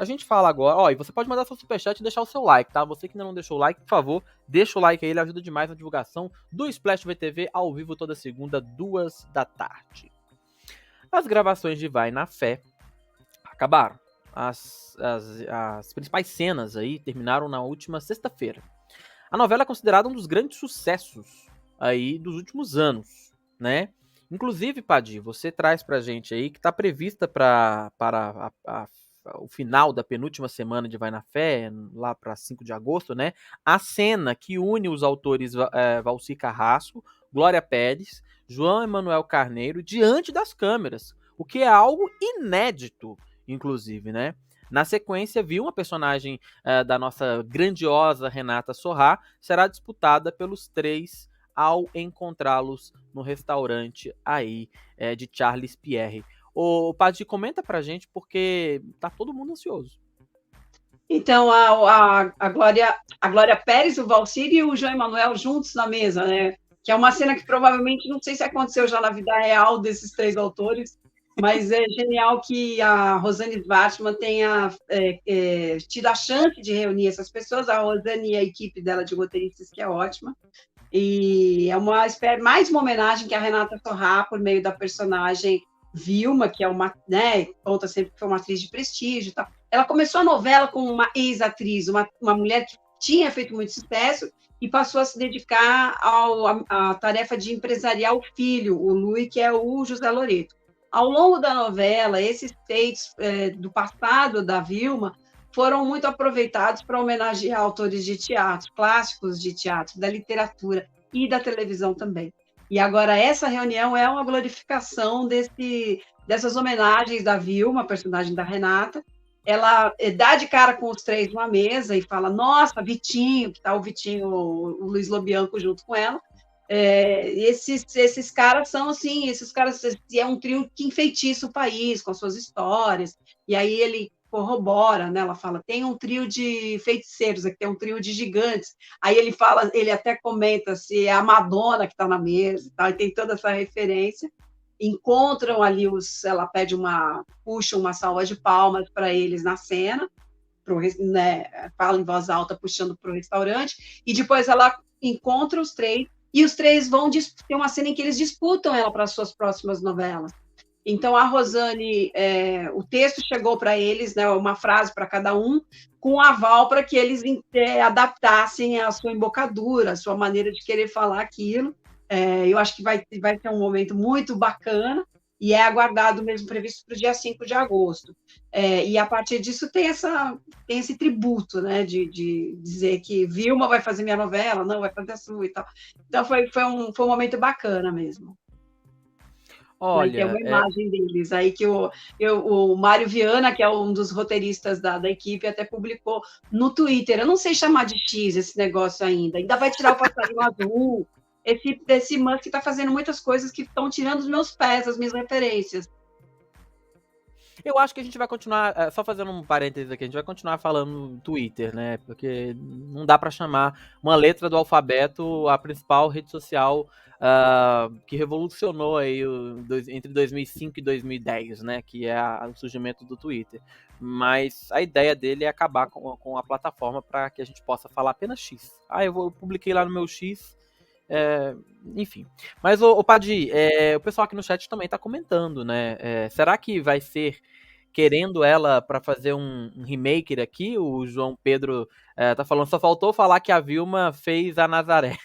A gente fala agora, ó, e você pode mandar seu superchat e deixar o seu like, tá? Você que ainda não deixou o like, por favor, deixa o like aí, ele ajuda demais na divulgação do Splash VTV ao vivo toda segunda, 2 da tarde. As gravações de Vai na Fé acabaram. As principais cenas aí terminaram na última sexta-feira. A novela é considerada um dos grandes sucessos aí dos últimos anos, né? Inclusive, Padi, você traz pra gente aí que tá prevista para o final da penúltima semana de Vai na Fé, lá para 5 de agosto, né? A cena que une os autores Valci Carrasco, Glória Pérez, João Emanuel Carneiro diante das câmeras, o que é algo inédito, inclusive, né? Na sequência, viu uma personagem da nossa grandiosa Renata Sorrah será disputada pelos 3 ao encontrá-los no restaurante aí de Charles Pierre. O Padre, comenta pra gente, porque tá todo mundo ansioso. Então, a Glória Pérez, o Valcir e o João Emanuel juntos na mesa, né? Que é uma cena que provavelmente, não sei se aconteceu já na vida real desses 3 autores, mas é genial que a Rosane Svartman tenha tido a chance de reunir essas pessoas, a Rosane e a equipe dela de roteiristas, que é ótima, e é mais uma homenagem que a Renata Sorrah, por meio da personagem Vilma, que é uma, né, conta sempre que foi uma atriz de prestígio e tal. Ela começou a novela como uma ex-atriz, uma mulher que tinha feito muito sucesso e passou a se dedicar à tarefa de empresariar o filho, o Louis, que é o José Loreto. Ao longo da novela, esses feitos do passado da Vilma foram muito aproveitados para homenagear autores de teatro, clássicos de teatro, da literatura e da televisão também. E agora essa reunião é uma glorificação dessas homenagens da Vilma, personagem da Renata. Ela dá de cara com os 3 numa mesa e fala, nossa, Vitinho, que está o Vitinho, o Luiz Lobianco junto com ela. Esses caras são assim, é um trio que enfeitiça o país com as suas histórias, e aí ele corrobora, né? Ela fala, tem um trio de feiticeiros, aqui tem um trio de gigantes, aí ele até comenta se é a Madonna que está na mesa e tal, e tem toda essa referência. Encontram ali ela puxa uma salva de palmas para eles na cena, né, fala em voz alta puxando para o restaurante, e depois ela encontra os 3, e os 3 vão ter uma cena em que eles disputam ela para as suas próximas novelas. Então, a Rosane, o texto chegou para eles, né, uma frase para cada um, com aval para que eles adaptassem a sua embocadura, a sua maneira de querer falar aquilo. Eu acho que vai ser um momento muito bacana, e é aguardado mesmo, previsto para o dia 5 de agosto. E a partir disso tem esse tributo, né, de dizer que Vilma vai fazer minha novela, não, vai fazer a sua e tal. Então foi um momento bacana mesmo. Olha, tem uma imagem deles aí que o Mário Viana, que é um dos roteiristas da equipe, até publicou no Twitter. Eu não sei chamar de X esse negócio ainda vai tirar o passarinho azul. Esse Musk está fazendo muitas coisas que estão tirando os meus pés, as minhas referências. Eu acho que a gente vai continuar, só fazendo um parênteses aqui, a gente vai continuar falando no Twitter, né? Porque não dá para chamar uma letra do alfabeto a principal rede social que revolucionou aí entre 2005 e 2010, né? Que é o surgimento do Twitter. Mas a ideia dele é acabar com a plataforma para que a gente possa falar apenas X. Eu publiquei lá no meu X. Enfim. Mas, o Padi, o pessoal aqui no chat também tá comentando, né? Será que vai ser querendo ela para fazer um remake aqui? O João Pedro tá falando, só faltou falar que a Vilma fez a Nazaré.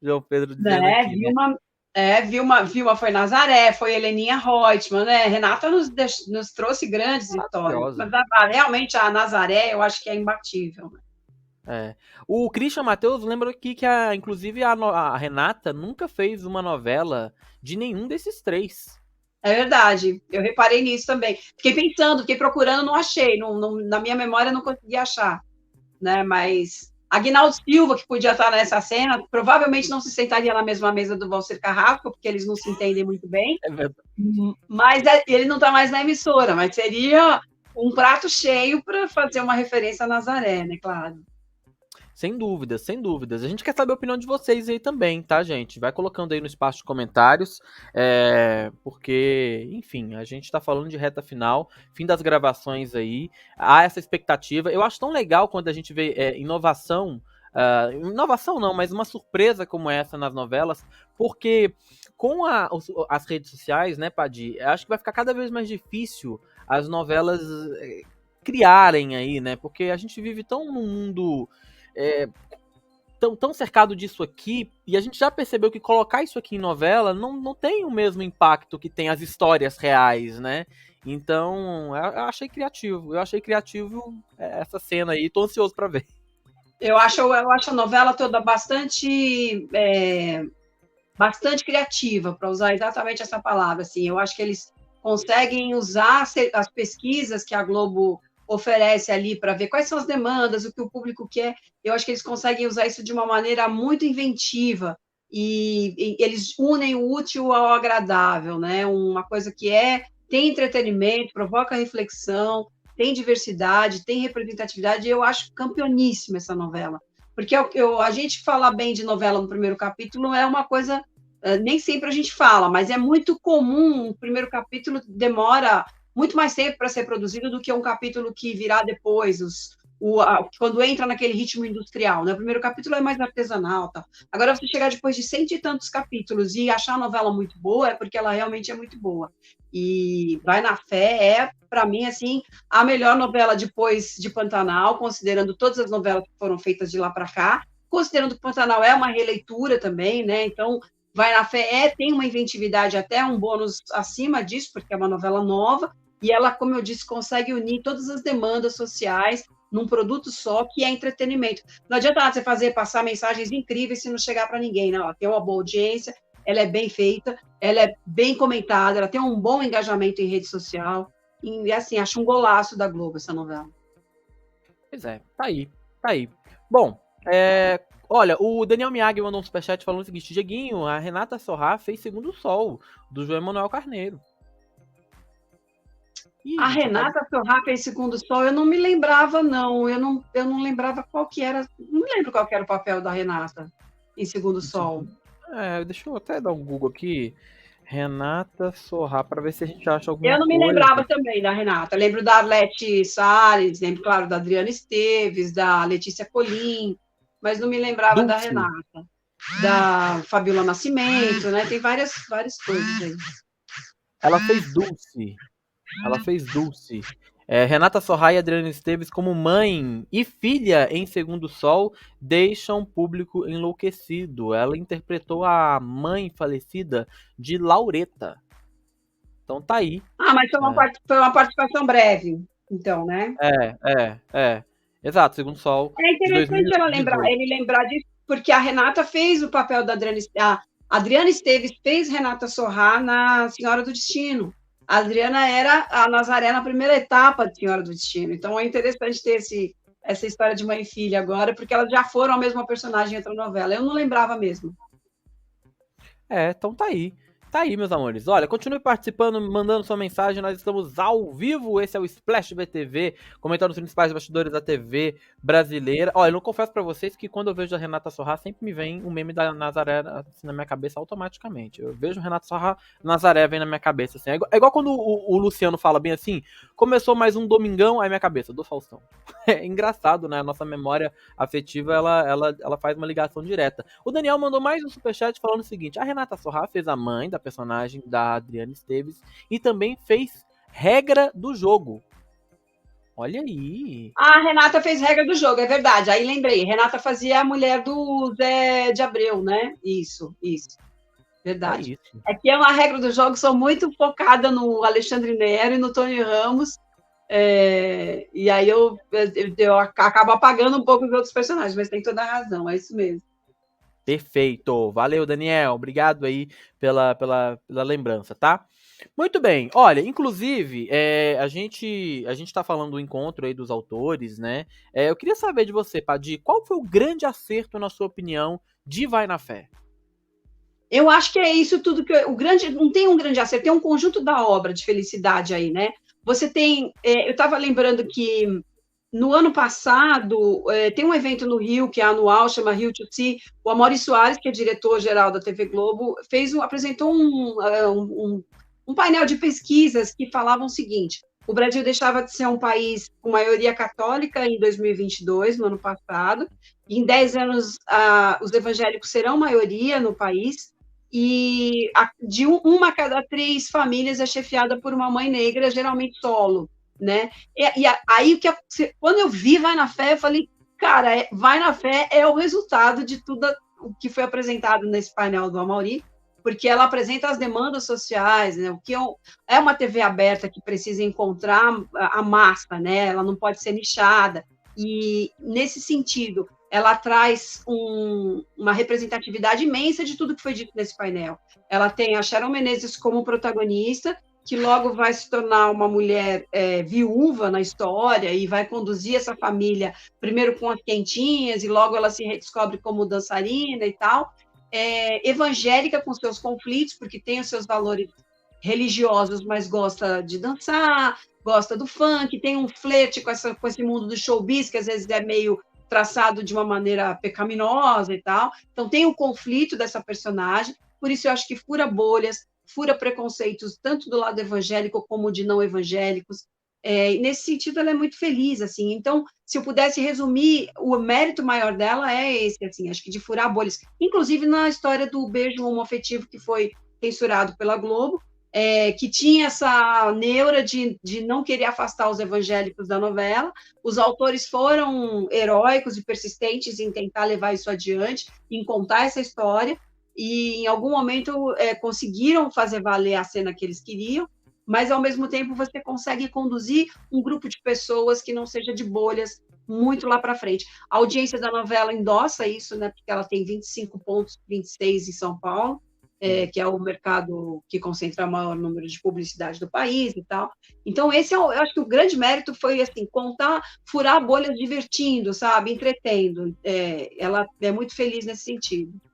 João Pedro dizendo aqui, Vilma, né? Vilma foi Nazaré, foi Heleninha Reutemann, né? Renata nos trouxe grandes histórias, mas realmente a Nazaré eu acho que é imbatível, né? O Christian Matheus lembra aqui que inclusive a Renata nunca fez uma novela de nenhum desses 3. É verdade, eu reparei nisso também. Fiquei pensando, fiquei procurando, não achei, na minha memória não consegui achar, né? Mas Aguinaldo Silva, que podia estar nessa cena, provavelmente não se sentaria na mesma mesa do Valcir Carrasco, porque eles não se entendem muito bem. É verdade. Mas ele não está mais na emissora, mas seria um prato cheio para fazer uma referência a Nazaré, né? Claro. Sem dúvidas, sem dúvidas. A gente quer saber a opinião de vocês aí também, tá, gente? Vai colocando aí no espaço de comentários, porque, enfim, a gente tá falando de reta final, fim das gravações aí, há essa expectativa. Eu acho tão legal quando a gente vê inovação, inovação não, mas uma surpresa como essa nas novelas, porque com as redes sociais, né, Padi, acho que vai ficar cada vez mais difícil as novelas criarem aí, né, porque a gente vive tão num mundo tão cercado disso aqui, e a gente já percebeu que colocar isso aqui em novela não tem o mesmo impacto que tem as histórias reais, né? Então, eu achei criativo. Eu achei criativo essa cena aí, tô ansioso pra ver. Eu acho a novela toda bastante criativa, para usar exatamente essa palavra. Assim, eu acho que eles conseguem usar as pesquisas que a Globo oferece ali para ver quais são as demandas, o que o público quer. Eu acho que eles conseguem usar isso de uma maneira muito inventiva e eles unem o útil ao agradável, né? Uma coisa que tem entretenimento, provoca reflexão, tem diversidade, tem representatividade, e eu acho campeoníssima essa novela. Porque a gente falar bem de novela no primeiro capítulo é uma coisa, nem sempre a gente fala, mas é muito comum, o primeiro capítulo demora muito mais tempo para ser produzido do que um capítulo que virá depois, quando entra naquele ritmo industrial, né? O primeiro capítulo é mais artesanal, tá? Agora, você chegar depois de 100 e tantos capítulos e achar a novela muito boa, é porque ela realmente é muito boa. E Vai na Fé para mim, assim, a melhor novela depois de Pantanal, considerando todas as novelas que foram feitas de lá para cá, considerando que Pantanal é uma releitura também, né? Então, Vai na Fé tem uma inventividade, até um bônus acima disso, porque é uma novela nova, e ela, como eu disse, consegue unir todas as demandas sociais num produto só, que é entretenimento. Não adianta nada você passar mensagens incríveis se não chegar para ninguém, né? Ela tem uma boa audiência, ela é bem feita, ela é bem comentada, ela tem um bom engajamento em rede social, e assim, acho um golaço da Globo essa novela. Pois é, tá aí, tá aí. Bom, olha, o Daniel Miyagi mandou um superchat falando o seguinte: Dieguinho, a Renata Sorrah fez Segundo Sol, do João Emanuel Carneiro. A Renata Sorrah fez Segundo Sol, eu não me lembrava, não. Eu não lembrava qual que era. Não me lembro qual que era o papel da Renata em Segundo Sol. Deixa eu até dar um Google aqui. Renata Sorrah, para ver se a gente acha alguma coisa. Eu não me lembrava também da Renata. Eu lembro da Arlete Salles, lembro, claro, da Adriana Esteves, da Letícia Colim, mas não me lembrava Dulce. Da Renata. Da Fabiola Nascimento, né? Tem várias coisas aí. Ela fez Dulce. Renata Sorrah e Adriana Esteves como mãe e filha em Segundo Sol deixam o público enlouquecido. Ela interpretou a mãe falecida de Laureta. Então tá aí. Mas foi uma participação breve, então, né? Exato, Segundo Sol. É interessante ele lembrar disso, porque a Renata fez o papel da Adriana Esteves. A Adriana Esteves fez Renata Sorrah na Senhora do Destino. A Adriana era a Nazaré na primeira etapa de Senhora do Destino. Então é interessante ter essa história de mãe e filha agora, porque elas já foram a mesma personagem entre a novela. Eu não lembrava mesmo. Então tá aí. Tá aí, meus amores. Olha, continue participando, mandando sua mensagem. Nós estamos ao vivo. Esse é o Splash BTV, comentando os principais bastidores da TV brasileira. Olha, eu não confesso pra vocês que quando eu vejo a Renata Sorrah, sempre me vem um meme da Nazaré assim, na minha cabeça automaticamente. Eu vejo a Renata Sorrah, Nazaré vem na minha cabeça. Assim. É igual quando o Luciano fala bem assim, começou mais um domingão, aí minha cabeça, do Faustão. É engraçado, né? A nossa memória afetiva, ela faz uma ligação direta. O Daniel mandou mais um superchat falando o seguinte: a Renata Sorrah fez a mãe da personagem da Adriana Esteves e também fez Regra do Jogo. Olha aí. A Renata fez Regra do Jogo, é verdade. Aí lembrei, Renata fazia a mulher do Zé de Abreu, né? Isso. Verdade. É que a Regra do Jogo são muito focada no Alexandre Nero e no Tony Ramos. E aí eu acabo apagando um pouco os outros personagens, mas tem toda a razão, é isso mesmo. Perfeito. Valeu, Daniel. Obrigado aí pela lembrança, tá? Muito bem. Olha, inclusive, a gente tá falando do encontro aí dos autores, né? Eu queria saber de você, Padi, qual foi o grande acerto, na sua opinião, de Vai na Fé? Eu acho que é isso tudo que não tem um grande acerto, tem um conjunto da obra de felicidade aí, né? Você tem, eu estava lembrando que no ano passado, tem um evento no Rio, que é anual, chama Rio to See. O Amaury Soares, que é diretor-geral da TV Globo, apresentou um painel de pesquisas que falavam o seguinte: o Brasil deixava de ser um país com maioria católica em 2022, no ano passado, e em 10 anos os evangélicos serão maioria no país, e de uma a cada 3 famílias é chefiada por uma mãe negra, geralmente solo, né? Aí, quando eu vi Vai na Fé, eu falei, cara, Vai na Fé é o resultado de tudo o que foi apresentado nesse painel do Amaury, porque ela apresenta as demandas sociais, né? O que é uma TV aberta que precisa encontrar a massa, né? Ela não pode ser nichada. E, nesse sentido, ela traz uma representatividade imensa de tudo que foi dito nesse painel. Ela tem a Sharon Menezes como protagonista, que logo vai se tornar uma mulher viúva na história e vai conduzir essa família, primeiro com as quentinhas, e logo ela se redescobre como dançarina e tal. Evangélica com seus conflitos, porque tem os seus valores religiosos, mas gosta de dançar, gosta do funk, tem um flerte com esse mundo do showbiz, que às vezes é meio traçado de uma maneira pecaminosa e tal. Então tem o conflito dessa personagem, por isso eu acho que fura bolhas, fura preconceitos tanto do lado evangélico como de não evangélicos. Nesse sentido, ela é muito feliz, assim. Então, se eu pudesse resumir, o mérito maior dela é esse, assim, acho que de furar bolhas. Inclusive na história do beijo homoafetivo, que foi censurado pela Globo, que tinha essa neura de não querer afastar os evangélicos da novela. Os autores foram heróicos e persistentes em tentar levar isso adiante, em contar essa história, e em algum momento conseguiram fazer valer a cena que eles queriam, mas, ao mesmo tempo, você consegue conduzir um grupo de pessoas que não seja de bolhas muito lá para frente. A audiência da novela endossa isso, né, porque ela tem 25 pontos, 26 em São Paulo, que é o mercado que concentra o maior número de publicidade do país e tal. Então, eu acho que o grande mérito foi, assim, furar bolhas divertindo, sabe, entretendo. Ela é muito feliz nesse sentido.